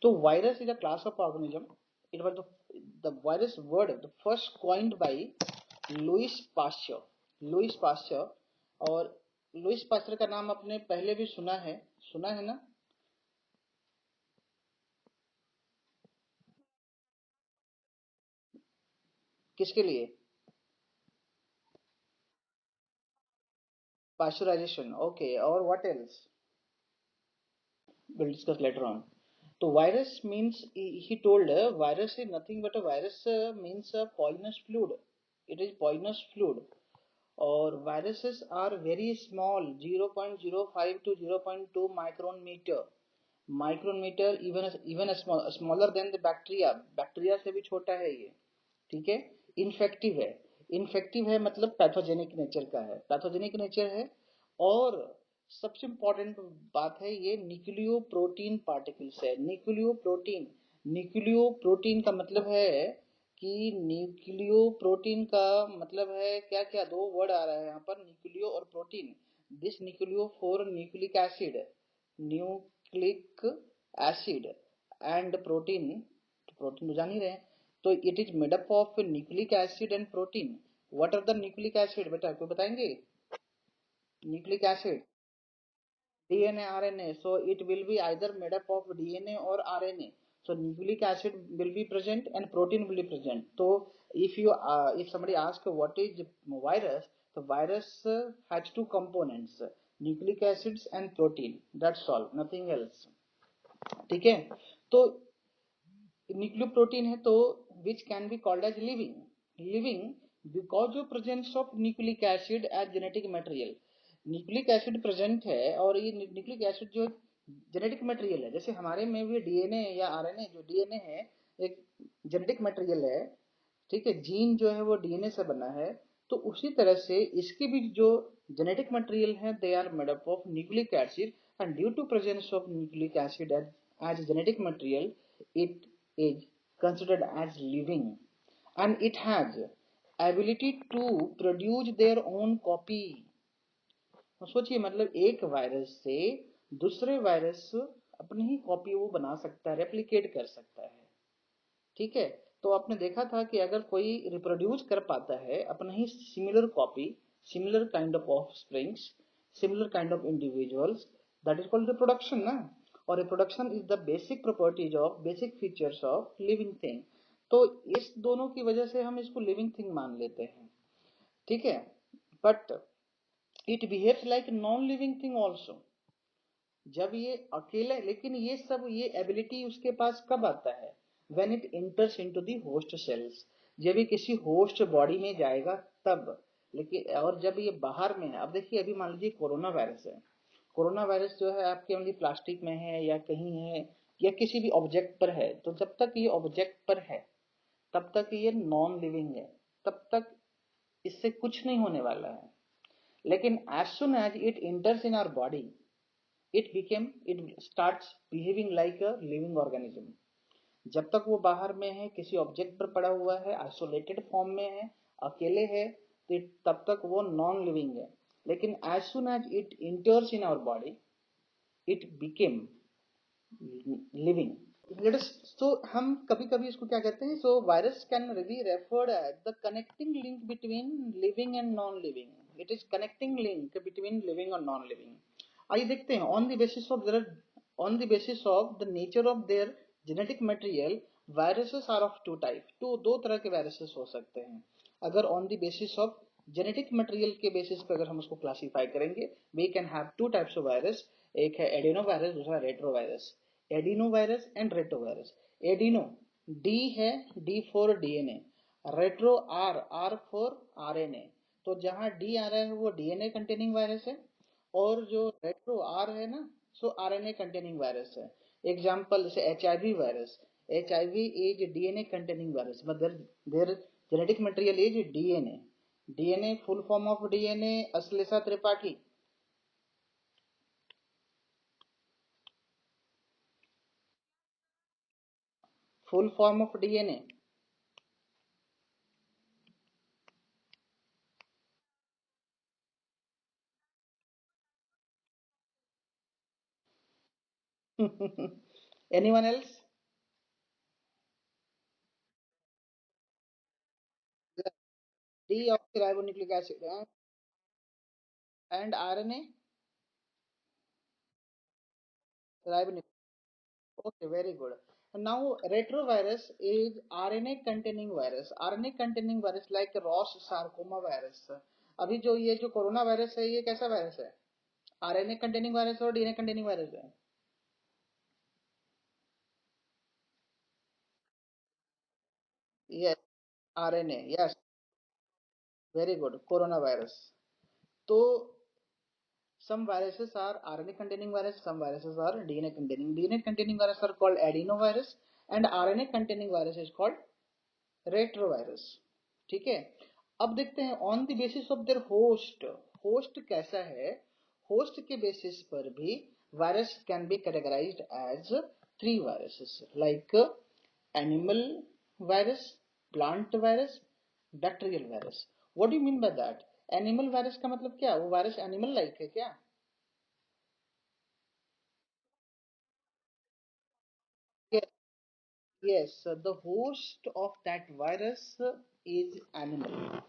तो virus is a class of organism. It was the virus word the first coined by Louis Pasteur. Louis Pasteur. और Louis Pasteur का नाम आपने पहले भी सुना है ना? किसके लिए? पास्चराइजेशन. ओके, और what else? We'll discuss later on. So virus means he told virus is nothing but a virus means a poisonous fluid. It is poisonous fluid. Or viruses are very small, 0.05 to 0.2 micrometer. Micrometer even a smaller than the bacteria. Bacteria से भी छोटा है ये. ठीक है. Infective है. Infective है मतलब पैथोजेनिक नेचर का है. पैथोजेनिक नेचर है. और सबसे इंपॉर्टेंट बात है ये न्यूक्लियो प्रोटीन पार्टिकल्स है. Nucleo protein. न्यूक्लियो प्रोटीन का मतलब है कि न्यूक्लियो प्रोटीन का मतलब है क्या क्या. दो वर्ड आ रहा है यहाँ पर, न्यूक्लियो और protein. This nucleo for nucleic acid. Nucleic acid and protein. Protein तो जान ही रहे हैं. तो it is made up of nucleic acid and protein. What are the nucleic acid? बेटा आपको बताएंगे. Nucleic acid DNA RNA. So it will be either made up of DNA or RNA. So nucleic acid will be present and protein will be present. So if somebody asks what is virus, the virus has two components, nucleic acids and protein. That's all, nothing else. ठीक है. तो nucleoprotein है तो which can be called as living because of presence of nucleic acid as genetic material. Nucleic acid present है और ये nucleic acid जो genetic material है. जैसे हमारे में भी डीएनए या आरएनए, जो डीएनए है एक जेनेटिक मटेरियल है. ठीक है. जीन जो है वो डीएनए से बना है. तो उसी तरह से इसके भी जो जेनेटिक मटेरियल है they are made up of nucleic acid. And due to presence of nucleic acid as genetic material, it is considered as living and it has ability to produce their own copy. तो सोचिए मतलब एक virus से दूसरे virus अपनी ही copy वो बना सकता है, रेप्लिकेट कर सकता है. ठीक है. तो आपने देखा था कि अगर कोई रिप्रोड्यूस कर पाता है अपना ही similar copy, similar kind of offsprings, similar kind of individuals, that is called reproduction ना. और reproduction is the basic properties of, basic features of living thing. तो इस दोनों की वजह से हम इसको लिविंग थिंग मान लेते हैं. ठीक है. But it behaves like non living thing also. जब ये अकेला, लेकिन ये सब ये एबिलिटी उसके पास कब आता है? When it enters into the host cells. जब ये किसी होस्ट बॉडी में जाएगा तब. लेकिन और जब ये बाहर में है, अब देखिए अभी मान लीजिए कोरोना वायरस है. कोरोना वायरस जो है आपके मतलब प्लास्टिक में है या कहीं है या किसी भी ऑब्जेक्ट पर है, तो जब तक ये ऑब्जेक्ट पर है तब तक ये नॉन लिविंग है. तब तक इससे कुछ नहीं होने वाला है. लेकिन as soon as it enters in our body, it starts behaving like a living organism. जब तक वो बाहर में है, किसी ऑब्जेक्ट पर पड़ा हुआ है, आइसोलेटेड फॉर्म में है, अकेले है, तो तब तक वो नॉन लिविंग है. लेकिन as soon as it enters in our body it became living. Let us. तो हम कभी कभी इसको क्या कहते हैं, so virus can be referred as the connecting link between living and non living. It is connecting link between living और non living. आइए देखते हैं. On the basis of the nature of their genetic material, viruses are of two type. तो दो तरह के viruses हो सकते हैं अगर on the basis of genetic material के बेसिस पे अगर हम उसको क्लासिफाई करेंगे. We can have two types of virus. एक है एडिनो वायरस, दूसरा retro virus. Adeno virus and retro virus. Adeno D है, D for DNA. Retro R, R for RNA. तो जहां डी आ रहा है वो डीएनए कंटेनिंग वायरस है और जो रेट्रो आर है ना, सो आरएनए कंटेनिंग वायरस है. एग्जाम्पल जैसे HIV virus. HIV is DNA containing virus but there genetic material is DNA. DNA full form of DNA Ashlesha Tripathi. Full form of DNA. Anyone else? deoxyribonucleic acid and RNA ribonucleic. Okay, very good. Now, retrovirus is RNA containing virus. RNA containing virus like Ross sarcoma virus. अभी जो ये जो corona virus है ये कैसा virus है? RNA containing virus और DNA containing virus है? Yes, RNA, yes, very good, corona virus. तो some viruses are RNA containing virus, some viruses are DNA containing. DNA containing virus are called adenovirus and RNA containing virus is called retrovirus. ठीक है. अब देखते हैं on the basis of their host. Host कैसा है? Host के basis पर भी virus can be categorized as three viruses like animal virus, plant virus, bacterial virus. What do you mean by that? Animal virus का मतलब क्या? वो virus animal like है क्या? Yes, yes. The host of that virus is animal.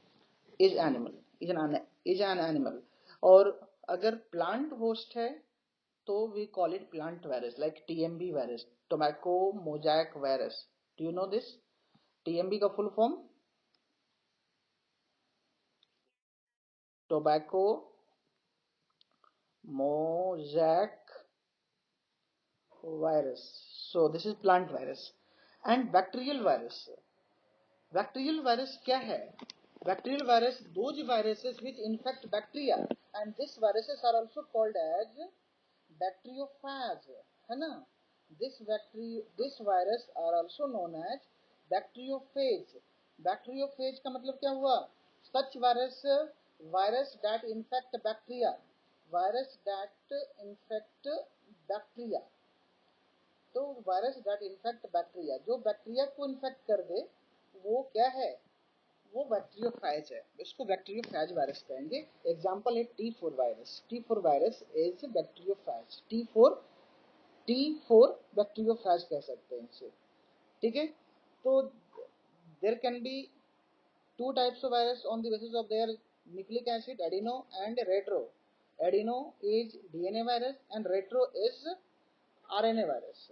Is animal. Is an animal. और अगर plant host है तो we call it plant virus like TMV virus, tobacco mosaic virus. Do you know this? TMV का full form tobacco mosaic virus. So this is plant virus. And bacterial virus. Bacterial virus क्या है? Bacterial virus those viruses which infect bacteria and these viruses are also called as bacteriophage, है ना? This virus are also known as bacteriophage. Bacteriophage का मतलब क्या हुआ? Such virus that infect bacteria, virus that infect bacteria. तो virus that infect bacteria, जो bacteria को infect कर दे वो क्या है? वो बैक्टीरियोफेज है, इसको बैक्टीरियोफेज वायरस कहेंगे. एग्जांपल है T4 virus. T4 virus is bacteriophage. T4 bacteriophage कह सकते हैं इसे. ठीक है. तो there can be two types of virus on the basis of their nucleic acid, adeno and retro. Adeno is DNA virus and retro is RNA virus.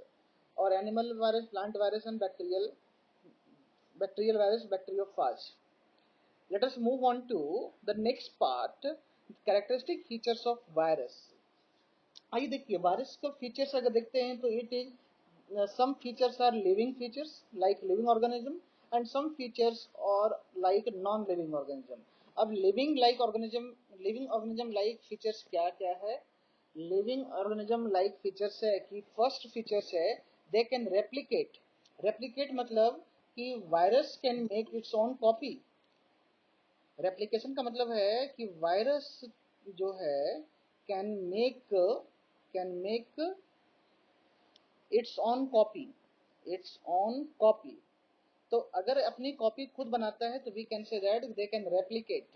Or animal virus, plant virus and bacterial virus, bacteriophage. Let us move on to the next part, characteristic features of virus. आइए देखिए virus का features अगर देखते हैं तो it is some features are living features like living organism and some features are like non living organism. अब living organism like features क्या क्या है? लिविंग ऑर्गेनिज्म लाइक फीचर्स है कि फर्स्ट फीचर्स है दे कैन रेप्लिकेट. रेप्लिकेट मतलब कि virus can make its own copy. Replication का मतलब है कि वायरस जो है can make can make its own copy. Its own copy. तो अगर अपनी कॉपी खुद बनाता है तो we can say that they can replicate.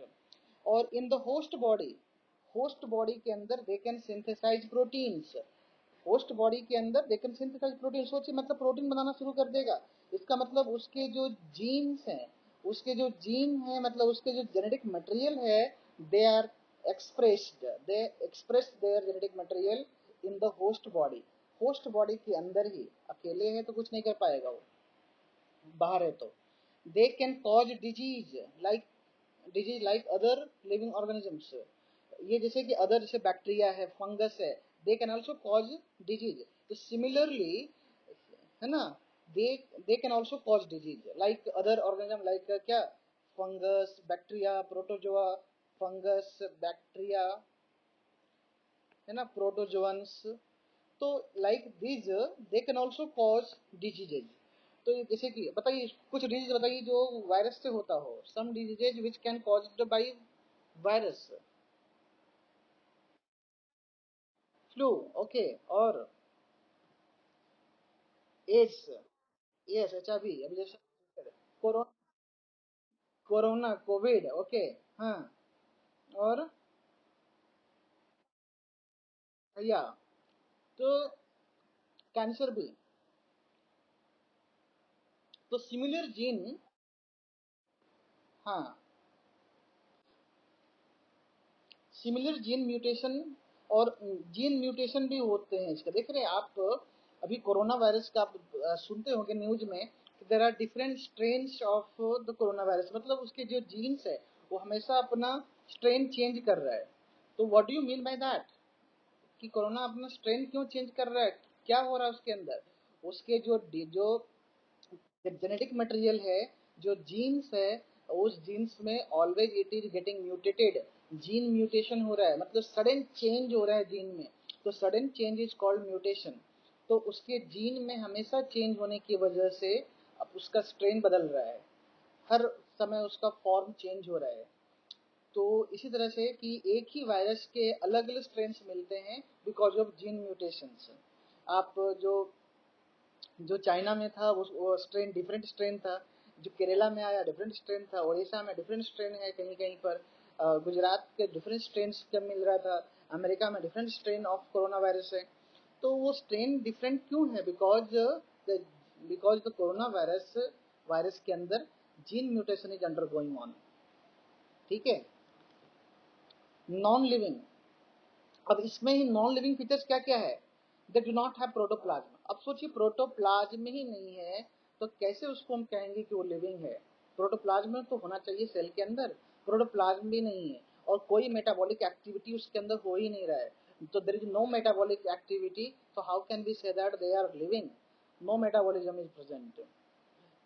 और इन द होस्ट बॉडी के अंदर they can synthesize proteins. Host body के अंदर दे कैन सिंथेसाइज प्रोटीन. सोचिए मतलब प्रोटीन बनाना शुरू कर देगा. इसका मतलब उसके जो जीन है मतलब उसके जो जेनेटिक मटेरियल है they are they express their genetic material in the host body. Host body के अंदर ही. अकेले है तो कुछ नहीं कर पाएगा वो, बाहर है तो. They can cause disease like other living organisms. ये जैसे कि अदर जैसे बैक्टीरिया है, फंगस है, they can also cause disease. तो सिमिलरली है ना, they they can also cause disease like other organism like क्या? Fungus, bacteria, protozoa, fungus, bacteria, है ना, प्रोटोजोअन्स. तो like this they can also cause diseases. तो जैसे कि बताइए कुछ डिजीज बताइए जो वायरस से होता हो. Some diseases which can caused by virus. Flu, okay. और एड्स, यस, एचआईवी. अभी जैसे कोरोना, कोविड, ओके. हाँ. और या तो कैंसर भी. तो सिमिलर जीन. हाँ. सिमिलर जीन म्यूटेशन, और जीन म्यूटेशन भी होते हैं इसका। देख रहे हैं आप, अभी कोरोना वायरस का आप सुनते होंगे न्यूज में, there are different strains of the corona virus, मतलब उसके जो जीन्स है वो हमेशा अपना स्ट्रेन चेंज कर रहा है। तो what do you mean by that, कि कोरोना अपना स्ट्रेन क्यों चेंज कर रहा है, क्या हो रहा है उसके अंदर? उसके जो जो जेनेटिक मटेरियल है, जो जीन्स है, उस जीन्स में always it is getting mutated. Gene mutation हो रहा है, मतलब सडन चेंज हो रहा है जीन में, तो sudden change is called mutation. तो उसके जीन में हमेशा चेंज होने की वजह से अब उसका स्ट्रेन बदल रहा है, हर समय उसका फॉर्म चेंज हो रहा है। तो इसी तरह से कि एक ही वायरस के अलग अलग स्ट्रेन्स मिलते हैं बिकॉज ऑफ जीन म्यूटेशंस। आप जो जो चाइना में था वो स्ट्रेन डिफरेंट स्ट्रेन था, जो केरला में आया डिफरेंट स्ट्रेन था, उड़ीसा में डिफरेंट स्ट्रेन है कहीं कहीं पर, गुजरात के डिफरेंट स्ट्रेन का मिल रहा था, अमेरिका में different strain of corona virus है। तो वो स्ट्रेन डिफरेंट क्यों है? Because the corona virus virus के अंदर gene mutation is under going on. ठीक है। नॉन लिविंग, अब इसमें ही नॉन लिविंग फीचर्स क्या क्या है? They do not have protoplasm. अब सोचिए प्रोटोप्लाज्म ही नहीं है तो कैसे उसको हम कहेंगे कि वो लिविंग है? प्रोटोप्लाज्म तो होना चाहिए सेल के अंदर, प्रोटोप्लाज्म भी नहीं है, और कोई मेटाबॉलिक एक्टिविटी उसके अंदर हो ही नहीं रहा है। तो there is no metabolic activity, तो how can we say that they are living? No metabolism is present,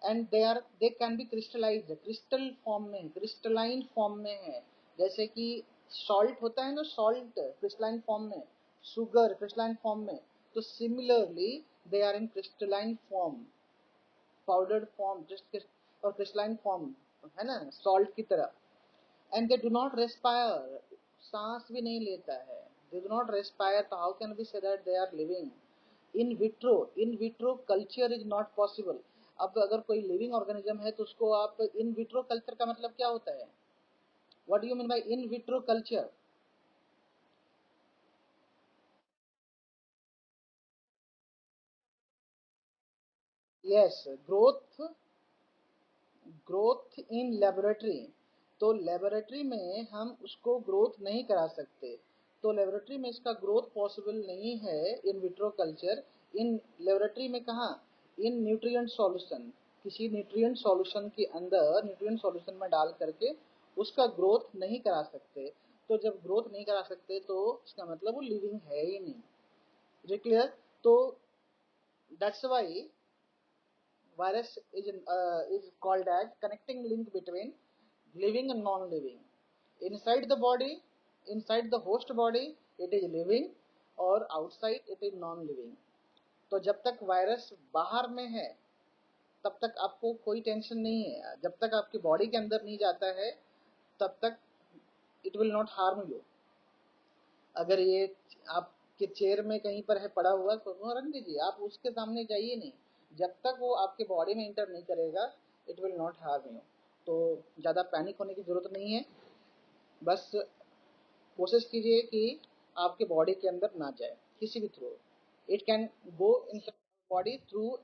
and they can be crystallized, crystal form में, क्रिस्टलाइन फॉर्म में है। जैसे कि सॉल्ट होता है ना, सॉल्ट क्रिस्टलाइन फॉर्म में, शुगर क्रिस्टलाइन फॉर्म में, तो similarly they are in crystalline form, powdered form, और क्रिस्टलाइन फॉर्म, है ना, सॉल्ट की तरह। And they do not respire, सांस भी नहीं लेता है, दे डू नॉट रेस्पायर, तो how can we say that they are living? In vitro culture is not possible. अब अगर कोई लिविंग ऑर्गेनिज्म है तो उसको आप इन विट्रो कल्चर का मतलब क्या होता है? What do you mean bye in vitro culture? Yes, growth, growth in laboratory. तो लेबोरेटरी में हम उसको ग्रोथ नहीं करा सकते, तो लेबोरेटरी में इसका ग्रोथ पॉसिबल नहीं है इन विट्रो कल्चर। इन लेबोरेटरी में कहाँ? इन न्यूट्रिएंट सॉल्यूशन, किसी न्यूट्रिएंट सॉल्यूशन के अंदर, न्यूट्रिएंट सॉल्यूशन में डाल करके उसका ग्रोथ नहीं करा सकते। तो जब ग्रोथ नहीं करा सकते तो इसका मतलब वो लिविंग है ही नहीं। Is it clear? तो that's why virus is called as connecting link between living and non-living. Inside the body, inside the host body, it is living, और outside it is non-living. तो जब तक वायरस बाहर में है तब तक आपको कोई टेंशन नहीं है, जब तक आपकी बॉडी के अंदर नहीं जाता है तब तक it will not harm you. अगर ये आपके चेयर में कहीं पर है पड़ा हुआ तो वो रख दीजिए, आप उसके सामने जाइए नहीं, जब तक वो आपके बॉडी में इंटर नहीं करेगा it will not harm you. तो ज़्यादा पैनिक होने की ज़रूरत नहीं है, बस कोशिश कीजिए कि आपके बॉडी के अंदर ना जाए किसी भी through. It can go in body through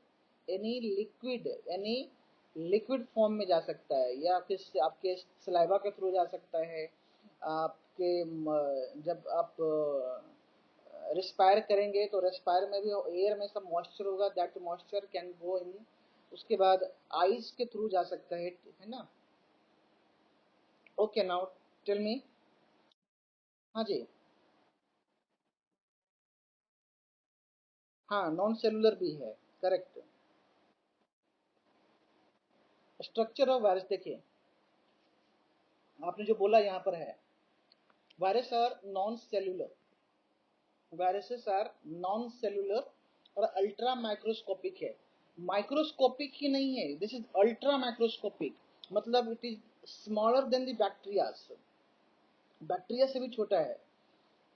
any liquid, any liquid form में जा सकता है, या किस आपके सलाइवा के थ्रू जा सकता है, आपके जब आप रिस्पायर करेंगे तो रिस्पायर में भी एयर में सब मॉइस्चर होगा, that moisture can go in. उसके बाद आइस के थ्रू जा सकता है ना। Okay, now tell me. हाँ जी। हाँ, नॉन सेलुलर भी है, करेक्ट। स्ट्रक्चर ऑफ वायरस देखिए, आपने जो बोला यहाँ पर है, virus are non cellular, viruses are non cellular और अल्ट्रा माइक्रोस्कोपिक है। माइक्रोस्कोपिक ही नहीं है, दिस इज अल्ट्रा माइक्रोस्कोपिक, मतलब it is smaller than the bacteria, bacteria से भी छोटा है।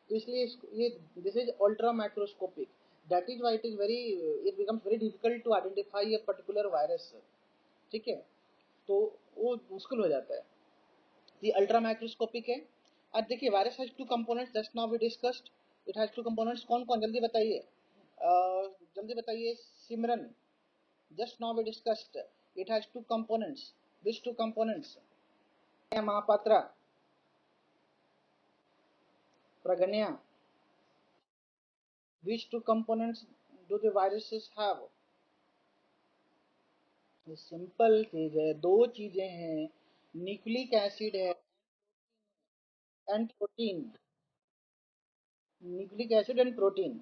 तो इसलिए ये this is ultra microscopic, that is why it is very, it becomes very difficult to identify a particular virus. ठीक है, तो वो मुश्किल हो जाता है, ये अल्ट्रा माइक्रोस्कोपिक है। अब देखिए virus has two components, just now we discussed, it has two components. कौन कौन, जल्दी बताइए, जल्दी बताइए Simran. Just now we discussed, it has two components, this two components. Mahapatra, Praganya. Which two components do the viruses have? ये simple चीज है, दो चीजें हैं, न्यूक्लिक एसिड है and protein. Nucleic acid and protein.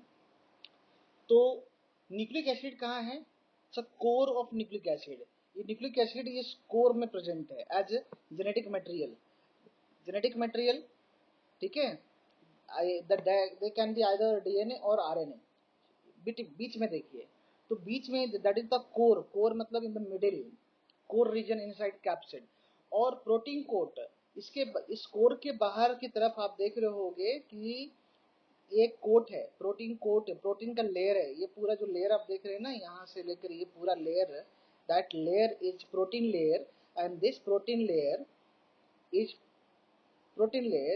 तो न्यूक्लिक एसिड कहाँ है? Core of nucleic acid. ये न्यूक्लिक एसिड ये कोर में प्रेजेंट है as genetic material. Genetic material, ठीक है। They can be either DNA और आरएनए। बीच में देखिए, तो बीच में that is the core. Core मतलब in the middle, core region inside capsid. और प्रोटीन कोट, इसके इस कोर के बाहर की तरफ आप देख रहे होगे कि एक कोट है, प्रोटीन कोट है, प्रोटीन का लेयर है। ये पूरा जो लेयर आप देख रहे हैं ना, यहाँ से लेकर ये पूरा layer, that layer is protein layer. And this protein layer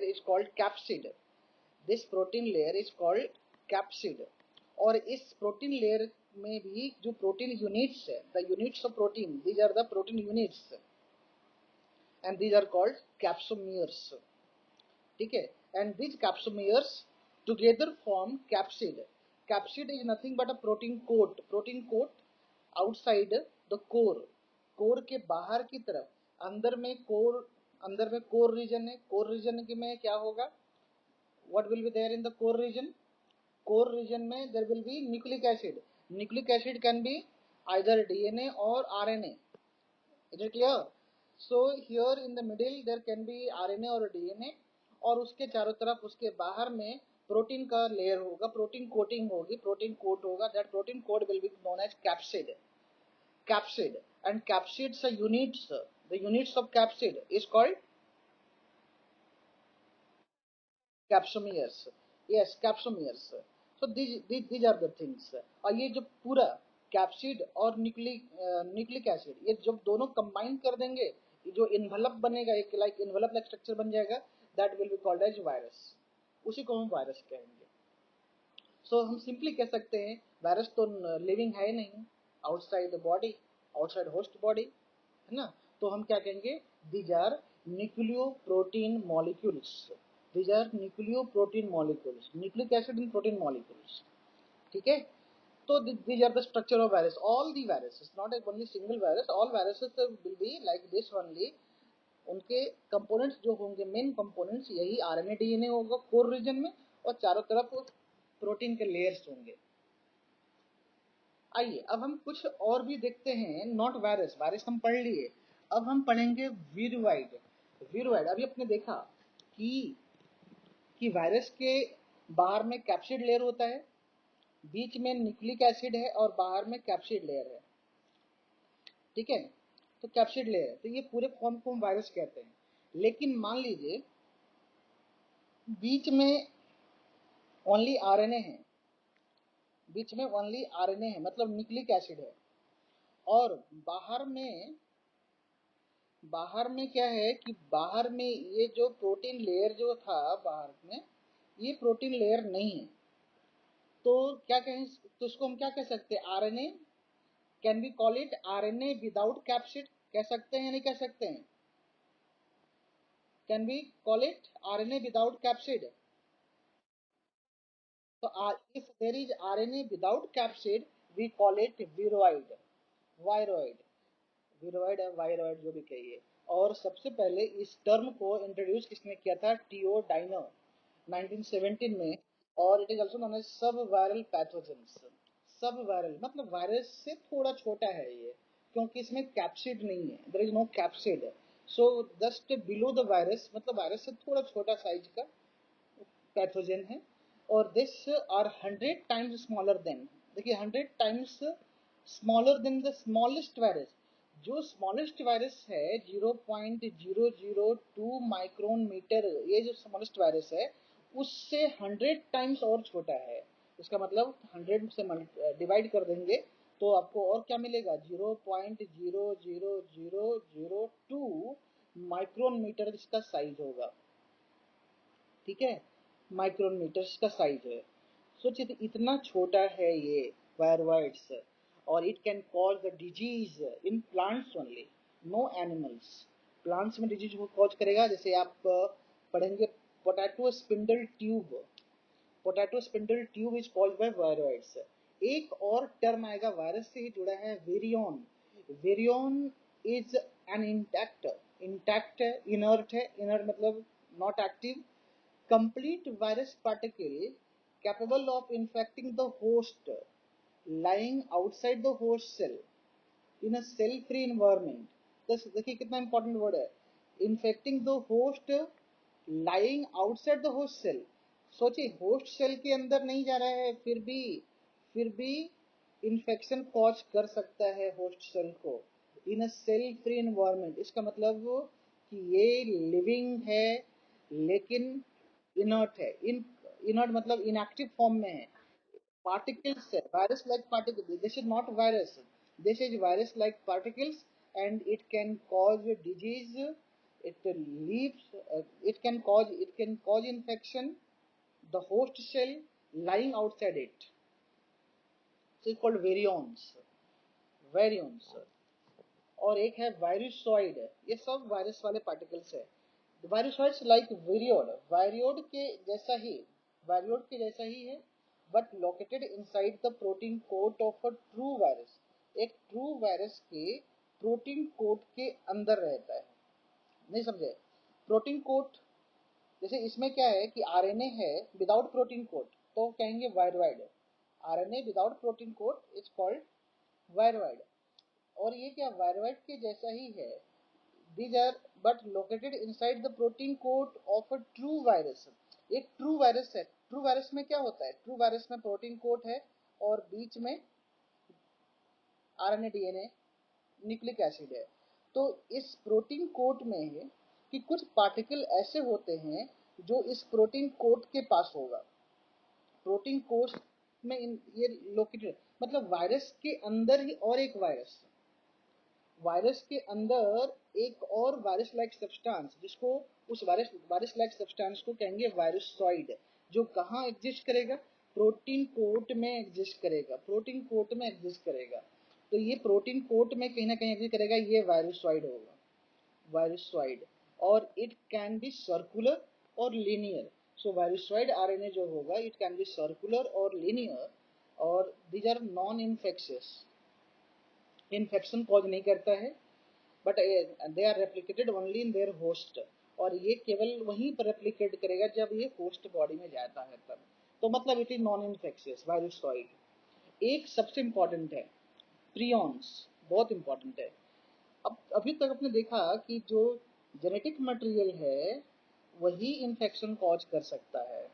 is called capsid. This protein layer is called capsid. और इस प्रोटीन लेयर में भी जो प्रोटीन यूनिट्स है, the units of protein, these are the protein units and these are called capsomeres, ठीक है। And these capsomeres together form capsid. Capsid is nothing but a protein coat, protein coat outside the core। Core के बाहर की तरफ, अंदर में core reason है। Core reason में क्या होगा? what will be there in the core region? core region में there will be nucleic acid। nucleic acid can be either DNA or RNA। is it clear? So here in the middle there can be RNA or DNA, और उसके चारों तरफ, उसके बाहर में protein का layer होगा, प्रोटीन कोटिंग होगी, प्रोटीन कोट होगा। That protein coat will be known as capsid. Capsid and capsids units, the units of capsid is called capsomeres. Yes, capsomeres. So these are the things. और ये जो पूरा capsid और nucleic acid, ये जब दोनों combine कर देंगे, जो इन्वेलप बनेगा, एक लाइक इन्वेलप लाइक स्ट्रक्चर बन जाएगा, that will be called as virus. उसी को हम वायरस कहेंगे। सो हम सिंपली कह सकते हैं वायरस तो लिविंग है नहीं, outside body, outside host body, है ना। तो हम क्या कहेंगे? These are nucleo protein molecules. These are nucleo protein molecules, nucleic acid in protein molecules, ठीक है। तो these are the structure of virus. All the viruses, not only single virus, all viruses will be like this only। उनके components जो होंगे, main components यही RNA DNA होगा core reason में, और चारों तरफ प्रोटीन के लेयर्स होंगे। आइए अब हम कुछ और भी देखते हैं। नॉट वायरस, वायरस हम पढ़ लिए, अब हम पढ़ेंगे वीरोइड। वीरोइड अभी आपने देखा कि वायरस के बाहर में कैप्सिड लेयर होता है, बीच में न्यूक्लिक एसिड है और बाहर में कैप्सिड लेयर है, ठीक है। तो कैप्सिड लेयर है, तो ये पूरे फॉर्म को हम वायरस कहते हैं। लेकिन मान लीजिए बीच में ओनली आरएनए है, बीच में ओनली आरएनए है, मतलब न्यूक्लिक एसिड है, और बाहर में क्या है कि बाहर में ये जो प्रोटीन लेयर जो था बाहर में, ये प्रोटीन लेयर नहीं है। तो क्या कहें, तो इसको हम क्या कह सकते हैं? RNA, can be call it RNA without capsid, कह सकते हैं या नहीं कह सकते हैं? Can be call it RNA without capsid. तो if there is RNA without capsid, we call it viroid, viroid, viroid या viroid जो भी कहिए। और सबसे पहले इस टर्म को इंट्रोड्यूस किसने किया था? टीओ डाइनर 1917 में। और it is also known as sub viral pathogens. Sub viral मतलब वायरस से थोड़ा छोटा है ये, क्योंकि इसमें कैप्सिड नहीं है, there is no capsid. So just below the virus, मतलब वायरस से थोड़ा छोटा साइज का पैथोजन है। और this are 100 times smaller than, देखिए 100 times smaller than the smallest virus. जो स्मॉलेस्ट वायरस है 0.002 माइक्रोन मीटर, ये जो स्मॉलेस्ट वायरस है उससे 100 टाइम्स और छोटा है। इसका मतलब 100 से डिवाइड कर देंगे तो आपको और क्या मिलेगा? 0.00002 माइक्रोन मीटर इसका साइज होगा, ठीक है। माइक्रोन मीटर्स का साइज है। सोचिए इतना छोटा है ये वायरवाइड्स, और it can cause the disease in plants only, no animals. Plants में डिजीज वो कॉज करेगा, जैसे आप पढ़ेंगे potato spindle tube, potato spindle tube is called by viroids. एक और टर्म आएगा वायरस से ही जुड़ा है, virion. Virion is an intact, intact है, इनर्ट है, इनर्ट मतलब not active, complete virus particle capable of infecting the host lying outside the host cell in a cell free environment। तो देखिए कितना इंपॉर्टेंट वर्ड है, infecting the host lying outside the host cell. सोचिए host cell के अंदर नहीं जा रहा है, फिर भी इन्फेक्शन कॉज कर सकता है होस्ट सेल को इन अ सेल फ्री एनवायरनमेंट। इसका मतलब कि ये लिविंग है लेकिन इनर्ट है। इनर्ट मतलब इनएक्टिव फॉर्म में है। particles, virus like particles, this is not virus, this is virus like particles, and it can cause disease, it leaves, it can cause infection the host cell lying outside it, so it's called virions, virions। और एक है वायरसॉइड, ये सब virus वाले particles है। वायरसॉइड्स like विरियोड, वायरियोड के जैसा ही है, but located inside the protein coat of a true virus. एक ट्रू वायरस के प्रोटीन कोट के अंदर रहता है। नहीं समझे? प्रोटीन कोट जैसे इसमें क्या है कि आरएनए है विदाउट प्रोटीन कोट, तो कहेंगे viroid. RNA without protein coat is called viroid. और ये क्या वायरॉइड के जैसा ही है, these are but located inside the protein coat of a true virus। एक ट्रू वायरस है, ट्रू वायरस में क्या होता है, ट्रू वायरस में प्रोटीन कोट है और बीच में आरएनए डीएनए न्यूक्लिक एसिड है। तो इस प्रोटीन कोट में है कि कुछ पार्टिकल ऐसे होते हैं जो इस प्रोटीन कोट के पास होगा। प्रोटीन कोट में ये लोकेटेड, मतलब वायरस के अंदर ही और एक वायरस, वायरस के अंदर एक और वायरस लाइक सब्सटेंस, जिसको उस वायरस लाइक सब्सटेंस को कहेंगे वायरसॉइड, जो कहाँ एग्जिस्ट करेगा, प्रोटीन कोट में एग्जिस्ट करेगा, प्रोटीन कोट में एग्जिस्ट करेगा। तो ये प्रोटीन कोट में कहीं ना कहीं एग्जिस्ट करेगा, ये वायरसॉइड होगा, वायरसॉइड। और इट कैन बी सर्कुलर और लीनियर। सो वायरसॉइड आरएनए जो होगा इट कैन बी सर्कुलर और लीनियर, और these are non infectious, infection cause नहीं करता है, but they are replicated only in their host. और ये केवल वहीं पर रेप्लिकेट करेगा जब ये होस्ट बॉडी में जाता है तब। तो मतलब इट इज नॉन इन्फेक्शियस वायरसॉइड। एक सबसे इंपॉर्टेंट है प्रियॉन्स, बहुत इंपॉर्टेंट है। अब अभी तक आपने देखा कि जो जेनेटिक मटेरियल है वही इन्फेक्शन कॉज कर सकता है,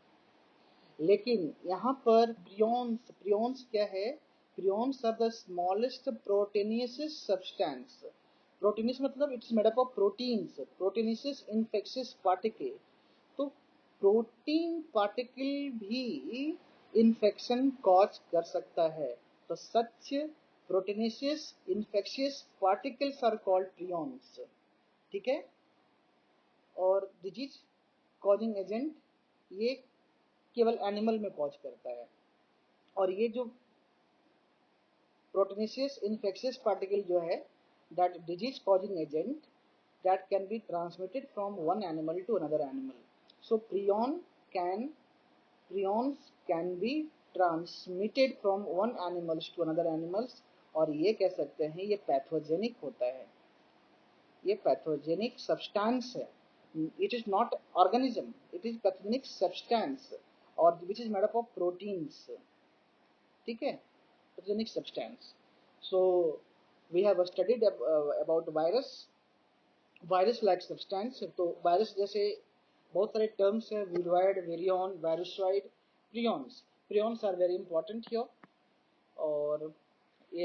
लेकिन यहाँ पर प्रियॉन्स, प्रियॉन्स क्या है, prions are the smallest proteinaceous substance. Proteinaceous मतलब it's made up of proteins, proteinaceous infectious particle. तो प्रोटीन पार्टिकल भी इन्फेक्शन कॉज कर सकता है। तो such proteinaceous infectious particles are called prions. ठीक है? और डिजीज कॉजिंग एजेंट ये केवल एनिमल में कॉज करता है। और ये जो प्रोटीनेशियस इन्फेक्शियस पार्टिकल जो है, that disease causing agent that can be transmitted from one animal to another animal। So prions can be transmitted from one animals to another animals। और ये कह सकते हैं ये पैथोजेनिक होता है, ये पैथोजेनिक सब्सटेंस है। It is not organism, it is pathogenic substance, और which is made up of proteins. ठीक है? Pathogenic substance. So we have studied about virus, virus like substance. तो वायरस जैसे बहुत सारे टर्म्स हैं, viroid, virion, virusoid, prions. Prions are very important here. और